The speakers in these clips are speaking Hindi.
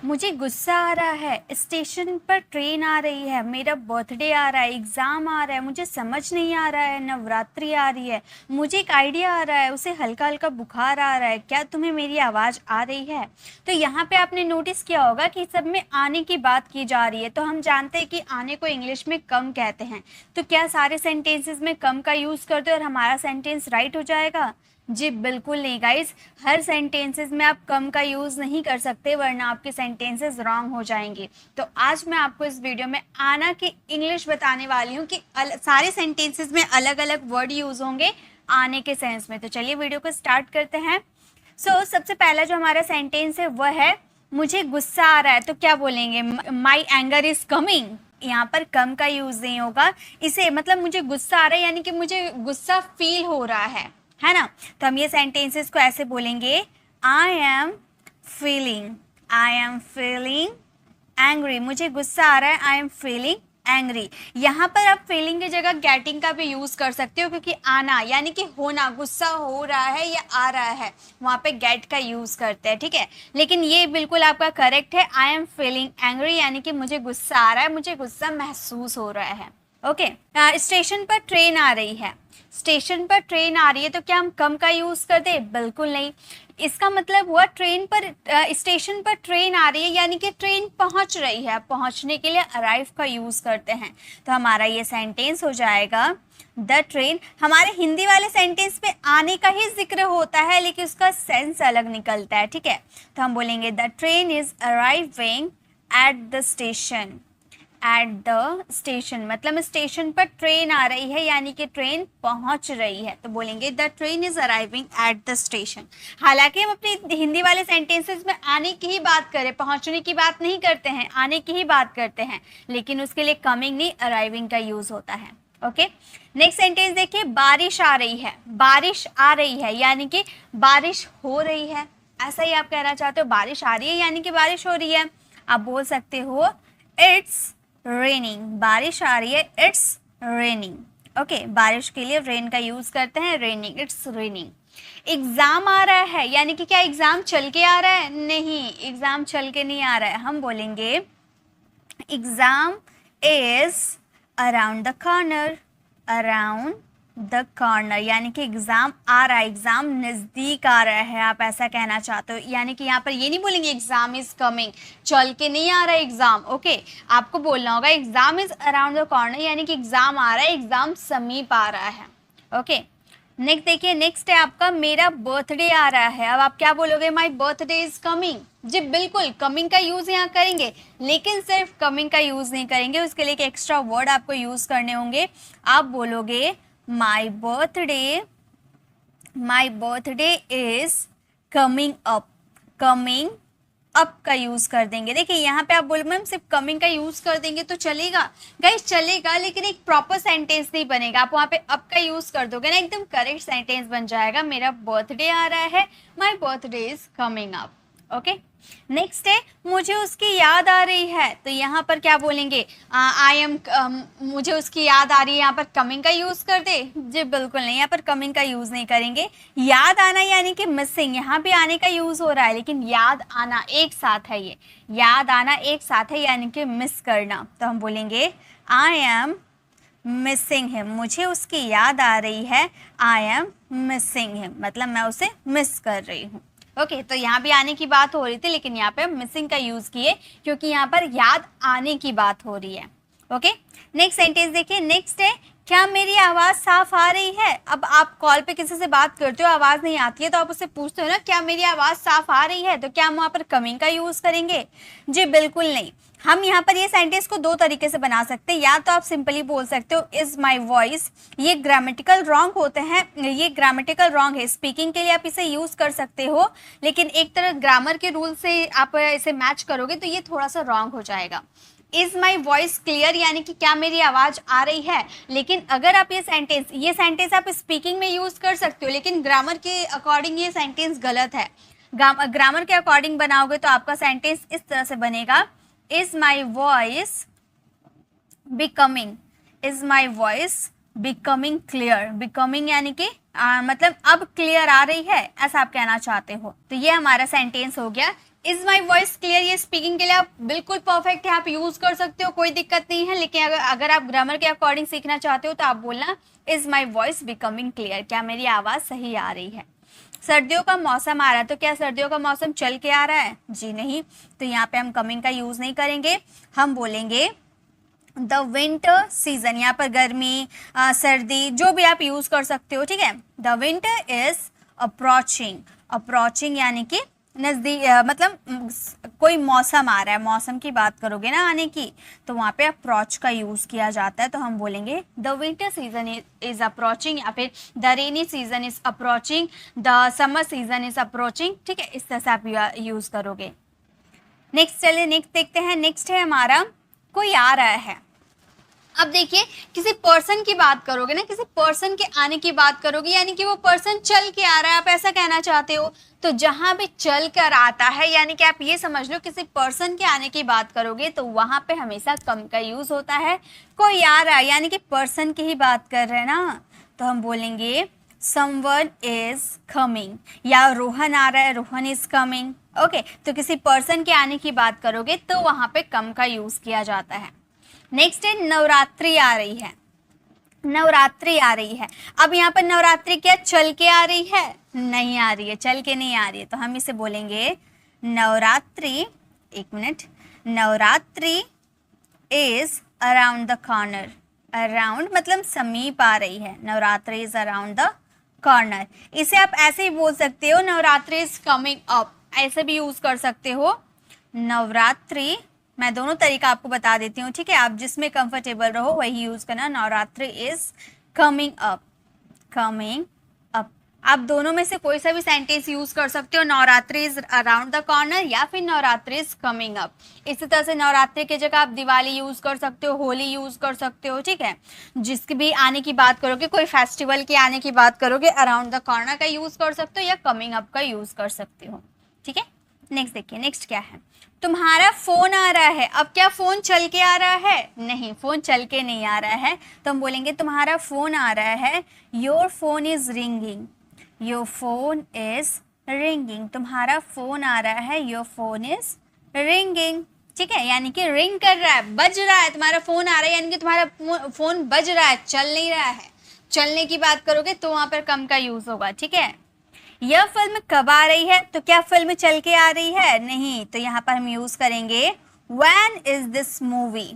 मुझे गुस्सा आ रहा है, स्टेशन पर ट्रेन आ रही है, मेरा बर्थडे आ रहा है, एग्ज़ाम आ रहा है, मुझे समझ नहीं आ रहा है, नवरात्रि आ रही है, मुझे एक आइडिया आ रहा है, उसे हल्का हल्का बुखार आ रहा है, क्या तुम्हें मेरी आवाज़ आ रही है। तो यहाँ पे आपने नोटिस किया होगा कि सब में आने की बात की जा रही है। तो हम जानते हैं कि आने को इंग्लिश में कम कहते हैं। तो क्या सारे सेंटेंसेस में कम का यूज़ करते और हमारा सेंटेंस राइट हो जाएगा? जी बिल्कुल नहीं गाइज, हर सेंटेंसेस में आप कम का यूज़ नहीं कर सकते वरना आपके सेंटेंसेस रॉन्ग हो जाएंगे। तो आज मैं आपको इस वीडियो में आना की इंग्लिश बताने वाली हूँ कि सारे सेंटेंसेस में अलग अलग वर्ड यूज़ होंगे आने के सेंस में। तो चलिए वीडियो को स्टार्ट करते हैं। सबसे पहला जो हमारा सेंटेंस है वह है मुझे गुस्सा आ रहा है। तो क्या बोलेंगे? माई एंगर इज कमिंग। यहाँ पर कम का यूज़ नहीं होगा। इसे मतलब मुझे गुस्सा आ रहा है यानी कि मुझे गुस्सा फील हो रहा है ना। तो हम ये सेंटेंसेस को ऐसे बोलेंगे, आई एम फीलिंग एंग्री। मुझे गुस्सा आ रहा है, आई एम फीलिंग एंग्री। यहाँ पर आप फीलिंग की जगह गेटिंग का भी यूज कर सकते हो क्योंकि आना यानी कि होना, गुस्सा हो रहा है या आ रहा है, वहाँ पे गेट का यूज करते हैं, ठीक है। लेकिन ये बिल्कुल आपका करेक्ट है, आई एम फीलिंग एंग्री यानी कि मुझे गुस्सा आ रहा है, मुझे गुस्सा महसूस हो रहा है। ओके। स्टेशन पर ट्रेन आ रही है। स्टेशन पर ट्रेन आ रही है तो क्या हम कम का यूज कर दे? बिल्कुल नहीं। इसका मतलब हुआ ट्रेन पर स्टेशन पर ट्रेन आ रही है यानी कि ट्रेन पहुंच रही है। पहुंचने के लिए अराइव का यूज करते हैं। तो हमारा ये सेंटेंस हो जाएगा द ट्रेन। हमारे हिंदी वाले सेंटेंस पे आने का ही जिक्र होता है लेकिन उसका सेंस अलग निकलता है, ठीक है। तो हम बोलेंगे the train is arriving at the station. At the station मतलब स्टेशन पर ट्रेन आ रही है यानी कि ट्रेन पहुंच रही है। तो बोलेंगे the train is arriving at the station. हालांकि हम अपनी हिंदी वाले सेंटेंसेस में आने की ही बात करें, पहुंचने की बात नहीं करते हैं, आने की ही बात करते हैं, लेकिन उसके लिए कमिंग नहीं अराइविंग का यूज होता है। ओके। नेक्स्ट सेंटेंस देखिए, बारिश आ रही है। बारिश आ रही है यानी कि बारिश हो रही है, ऐसा ही आप कहना चाहते हो। बारिश आ रही है यानी कि बारिश हो रही है। आप बोल सकते हो इट्स रेनिंग। बारिश आ रही है, इट्स रेनिंग। ओके, बारिश के लिए रेन का यूज करते हैं, रेनिंग, इट्स रेनिंग। एग्जाम आ रहा है यानी कि क्या एग्जाम चल के आ रहा है? नहीं, एग्जाम चल के नहीं आ रहा है। हम बोलेंगे exam is around the corner. Around the corner यानी कि एग्जाम आ रहा है, एग्जाम नजदीक आ रहा है, आप ऐसा कहना चाहते हो। यानी कि यहाँ पर ये नहीं बोलेंगे एग्जाम इज कमिंग, चल के नहीं आ रहा है एग्जाम। ओके, आपको बोलना होगा exam is around the corner यानी कि एग्जाम आ रहा है, एग्जाम समीप आ रहा है। ओके। नेक्स्ट देखिए, नेक्स्ट है आपका मेरा बर्थडे आ रहा है। अब आप क्या बोलोगे? My birthday is coming. जी बिल्कुल, कमिंग का यूज यहाँ करेंगे लेकिन सिर्फ कमिंग का यूज नहीं करेंगे, उसके लिए एक एक्स्ट्रा वर्ड आपको यूज करने होंगे। आप बोलोगे my birthday is coming up. Coming up का यूज कर देंगे। देखिए यहाँ पे आप बोलो मैम सिर्फ कमिंग का यूज कर देंगे तो चलेगा? गाइस चलेगा, लेकिन एक प्रॉपर सेंटेंस नहीं बनेगा। आप वहाँ पे अप का यूज कर दोगे ना, एकदम करेक्ट सेंटेंस बन जाएगा। मेरा बर्थडे आ रहा है, माई birthday is coming up. Okay. Next है मुझे उसकी याद आ रही है। तो यहाँ पर क्या बोलेंगे? आई एम, मुझे उसकी याद आ रही है, यहाँ पर कमिंग का यूज कर दे? जी बिल्कुल नहीं, यहाँ पर कमिंग का यूज नहीं करेंगे। याद आना यानी कि मिसिंग, यहाँ भी आने का यूज हो रहा है लेकिन याद आना एक साथ है। ये याद आना एक साथ है यानी कि मिस करना। तो हम बोलेंगे आई एम मिसिंग हिम। मुझे उसकी याद आ रही है, आई एम मिसिंग हिम मतलब मैं उसे मिस कर रही हूँ। ओके, तो यहाँ भी आने की बात हो रही थी लेकिन यहाँ पे हम मिसिंग का यूज किए क्योंकि यहाँ पर याद आने की बात हो रही है। ओके। नेक्स्ट सेंटेंस देखिए, नेक्स्ट है क्या मेरी आवाज़ साफ आ रही है। अब आप कॉल पे किसी से बात करते हो, आवाज़ नहीं आती है तो आप उससे पूछते हो ना क्या मेरी आवाज़ साफ आ रही है, तो क्या हम वहाँ पर कमिंग का यूज़ करेंगे? जी बिल्कुल नहीं। हम यहाँ पर ये सेंटेंस को दो तरीके से बना सकते हैं। या तो आप सिंपली बोल सकते हो इज माई वॉइस। ये ग्रामेटिकल रॉन्ग होते हैं, ये ग्रामेटिकल रॉन्ग है। स्पीकिंग के लिए आप इसे यूज कर सकते हो लेकिन एक तरह ग्रामर के रूल से आप इसे मैच करोगे तो ये थोड़ा सा रॉन्ग हो जाएगा। इज माई वॉइस क्लियर यानी कि क्या मेरी आवाज आ रही है। लेकिन अगर आप ये सेंटेंस आप स्पीकिंग में यूज कर सकते हो लेकिन ग्रामर के अकॉर्डिंग ये सेंटेंस गलत है। ग्रामर के अकॉर्डिंग बनाओगे तो आपका सेंटेंस इस तरह से बनेगा, is my voice becoming clear. Becoming यानी कि मतलब अब क्लियर आ रही है, ऐसा आप कहना चाहते हो। तो ये हमारा सेंटेंस हो गया, इज माई वॉइस क्लियर, ये स्पीकिंग के लिए आप बिल्कुल परफेक्ट है, आप यूज कर सकते हो, कोई दिक्कत नहीं है। लेकिन अगर आप ग्रामर के अकॉर्डिंग सीखना चाहते हो तो आप बोलना is my voice becoming clear, क्या मेरी आवाज सही आ रही है। सर्दियों का मौसम आ रहा है, तो क्या सर्दियों का मौसम चल के आ रहा है? जी नहीं, तो यहाँ पे हम कमिंग का यूज नहीं करेंगे, हम बोलेंगे द विंटर सीजन। यहाँ पर गर्मी सर्दी जो भी आप यूज कर सकते हो, ठीक है। The winter is approaching, approaching यानी कि नजदीक, मतलब कोई मौसम आ रहा है, मौसम की बात करोगे ना आने की, तो वहाँ पे अप्रोच का यूज किया जाता है, तो हम बोलेंगे the winter season is approaching, या फिर the rainy season is approaching, the summer season is approaching, ठीक है, इस तरह से आप यूज करोगे। नेक्स्ट चलिए नेक्स्ट देखते हैं। नेक्स्ट है हमारा कोई आ रहा है। अब देखिए किसी पर्सन की बात करोगे ना, किसी पर्सन के आने की बात करोगे, यानी कि वो पर्सन चल के आ रहा है, आप ऐसा कहना चाहते हो, तो जहां भी चल कर आता है, यानी कि आप ये समझ लो किसी पर्सन के आने की बात करोगे तो वहां पे हमेशा कम का यूज होता है। कोई आ रहा है यानी कि पर्सन की ही बात कर रहे हैं ना, तो हम बोलेंगे someone is coming, या रोहन आ रहा है, रोहन इज कमिंग। ओके, तो किसी पर्सन के आने की बात करोगे तो वहां पे कम का यूज किया जाता है। नेक्स्ट है नवरात्रि आ रही है, नवरात्रि आ रही है। अब यहाँ पर नवरात्रि क्या चल के आ रही है? नहीं आ रही है, चल के नहीं आ रही है, तो हम इसे बोलेंगे नवरात्रि, एक minute, Navratri is around the corner. Around मतलब समीप आ रही है, Navratri is around the corner. इसे आप ऐसे ही बोल सकते हो नवरात्रि इज कमिंग अप, ऐसे भी यूज कर सकते हो। नवरात्रि, मैं दोनों तरीका आपको बता देती हूँ, ठीक है, आप जिसमें कंफर्टेबल रहो वही यूज करना। Navratri is coming up, coming up, आप दोनों में से कोई सा भी सेंटेंस यूज कर सकते हो, Navratri is around the corner या फिर नवरात्रि इज कमिंग अप। इसी तरह से नवरात्रि की जगह आप दिवाली यूज कर सकते हो, होली यूज कर सकते हो, ठीक है। जिसकी भी आने की बात करोगे, कोई फेस्टिवल के आने की बात करोगे, अराउंड द कॉर्नर का यूज कर सकते हो या कमिंग अप का यूज कर सकते हो, ठीक है। नेक्स्ट देखिए, नेक्स्ट क्या है, तुम्हारा फोन आ रहा है। अब क्या फोन चल के आ रहा है? नहीं, फोन चल के नहीं आ रहा है, तो हम बोलेंगे तुम्हारा फोन आ रहा है, your phone is ringing, your phone is ringing, तुम्हारा फोन आ रहा है, योर फोन इज रिंगिंग, ठीक है, यानी कि रिंग कर रहा है, बज रहा है, तुम्हारा फोन आ रहा है यानी कि तुम्हारा फोन बज रहा है, चल नहीं रहा है। चलने की बात करोगे तो वहां पर कम का यूज होगा, ठीक है। यह फिल्म कब आ रही है? तो क्या फिल्म चल के आ रही है? नहीं, तो यहाँ पर हम यूज करेंगे when is this movie,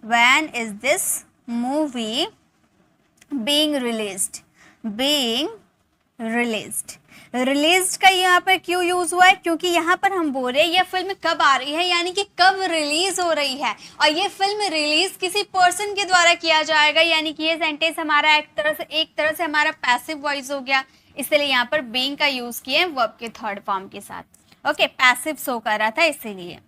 when is this movie being released, being released. Released का यहाँ पर क्यों यूज हुआ है? क्योंकि यहाँ पर हम बोल रहे हैं यह फिल्म कब आ रही है, यानी कि कब रिलीज हो रही है, और ये फिल्म रिलीज किसी पर्सन के द्वारा किया जाएगा, यानी कि ये सेंटेंस हमारा एक तरह से हमारा पैसिव वॉइस हो गया, इसलिए यहाँ पर बीइंग का यूज किए वर्ब के थर्ड फॉर्म के साथ। ओके, पैसिव शो कर रहा था इसीलिए।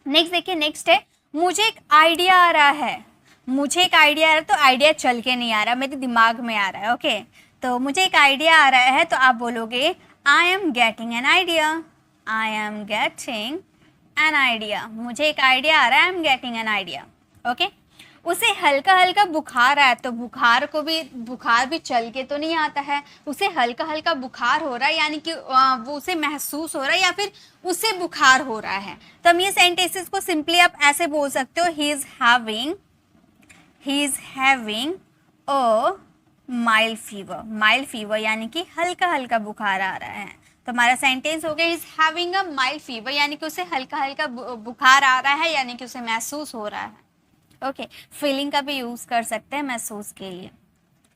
नेक्स्ट देखिए, नेक्स्ट है मुझे एक आइडिया आ रहा है। मुझे एक आइडिया आ रहा है, तो आइडिया चल के नहीं आ रहा, मेरे दिमाग में आ रहा है। ओके, तो मुझे एक आइडिया आ रहा है, तो आप बोलोगे I am getting an idea, I am getting an idea, मुझे एक आइडिया आ रहा है, I am getting an idea. Okay, उसे हल्का हल्का बुखार आया, तो बुखार भी चल के तो नहीं आता है, उसे हल्का हल्का बुखार हो रहा है, यानी कि वो उसे महसूस हो रहा है या फिर उसे बुखार हो रहा है। तो हम ये सेंटेंसेस को सिंपली आप ऐसे बोल सकते हो, he is having a mild fever, mild fever यानी कि हल्का हल्का बुखार आ रहा है, तो हमारा सेंटेंस हो गया is having a mild fever, यानी कि उसे हल्का हल्का बुखार आ रहा है, यानी कि उसे महसूस हो रहा है। ओके, फीलिंग का भी यूज कर सकते हैं महसूस के लिए।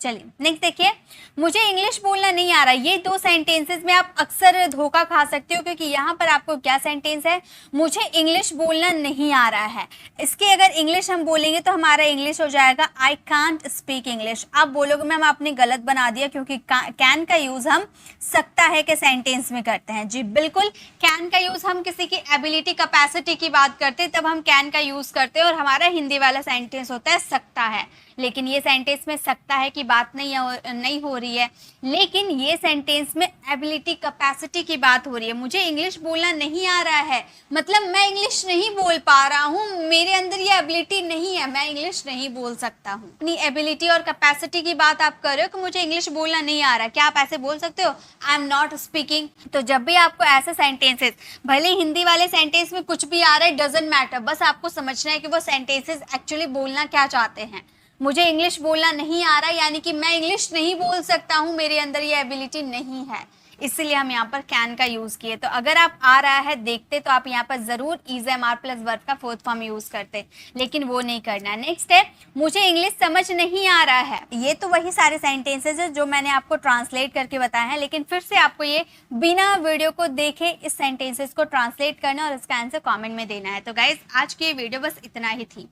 चलिए नेक्स्ट देखिए, मुझे इंग्लिश बोलना नहीं आ रहा। ये दो सेंटेंसेस में आप अक्सर धोखा खा सकते हो, क्योंकि यहाँ पर आपको क्या सेंटेंस है, मुझे इंग्लिश बोलना नहीं आ रहा है। इसके अगर इंग्लिश हम बोलेंगे तो हमारा इंग्लिश हो जाएगा आई कांट स्पीक इंग्लिश। आप बोलोगे मैम आपने गलत बना दिया, क्योंकि कैन का यूज हम सकता है के सेंटेंस में करते हैं। जी बिल्कुल, कैन का यूज हम किसी की एबिलिटी कैपेसिटी की बात करते हैं, तब हम कैन का यूज करते हैं, और हमारा हिंदी वाला सेंटेंस होता है सकता है। लेकिन ये सेंटेंस में सकता है कि बात नहीं हो रही है, लेकिन ये सेंटेंस में एबिलिटी कैपेसिटी की बात हो रही है। मुझे इंग्लिश बोलना नहीं आ रहा है, मतलब मैं इंग्लिश नहीं बोल पा रहा हूँ, मेरे अंदर ये एबिलिटी नहीं है, मैं इंग्लिश नहीं बोल सकता हूँ। अपनी एबिलिटी और कैपेसिटी की बात आप कर रहे हो कि मुझे इंग्लिश बोलना नहीं आ रहा, क्या आप ऐसे बोल सकते हो, आई एम नॉट स्पीकिंग? तो जब भी आपको ऐसे सेंटेंसेस, भले हिंदी वाले सेंटेंस में कुछ भी आ रहा है, डजंट मैटर, बस आपको समझना है कि वो सेंटेंसेस एक्चुअली बोलना क्या चाहते हैं। मुझे इंग्लिश बोलना नहीं आ रहा यानी कि मैं इंग्लिश नहीं बोल सकता हूँ, मेरे अंदर ये एबिलिटी नहीं है, इसलिए हम यहाँ पर कैन का यूज किए। तो अगर आप आ रहा है देखते तो आप यहाँ पर जरूर is am are plus verb का फोर्थ फॉर्म यूज करते, लेकिन वो नहीं करना है। नेक्स्ट है मुझे इंग्लिश समझ नहीं आ रहा है। ये तो वही सारे सेंटेंसेस है जो मैंने आपको ट्रांसलेट करके बताया है, लेकिन फिर से आपको ये बिना वीडियो को देखे इस सेंटेंसेस को ट्रांसलेट करना और इसका आंसर कॉमेंट में देना है। तो गाइज आज की ये वीडियो बस इतना ही थी।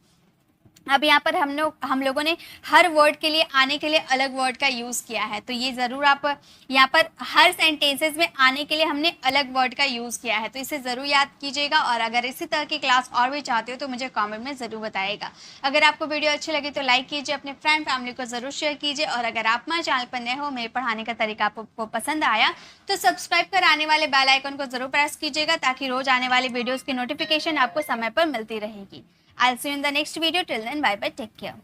अब यहाँ पर हम लोगों ने हर वर्ड के लिए आने के लिए अलग वर्ड का यूज़ किया है, तो ये ज़रूर आप यहाँ पर हर सेंटेंसेस में आने के लिए हमने अलग वर्ड का यूज़ किया है, तो इसे ज़रूर याद कीजिएगा। और अगर इसी तरह की क्लास और भी चाहते हो तो मुझे कमेंट में ज़रूर बताइएगा। अगर आपको वीडियो अच्छी लगी तो लाइक कीजिए, अपने फ्रेंड फैमिली को ज़रूर शेयर कीजिए, और अगर आप हमारे चैनल पर नए हो, मेरे पढ़ाने का तरीका आपको पसंद आया तो सब्सक्राइब कर आने वाले बेल आइकन को ज़रूर प्रेस कीजिएगा, ताकि रोज़ आने वाली वीडियोज़ की नोटिफिकेशन आपको समय पर मिलती रहेगी। I'll see you in the next video. Till then, bye bye. Take care.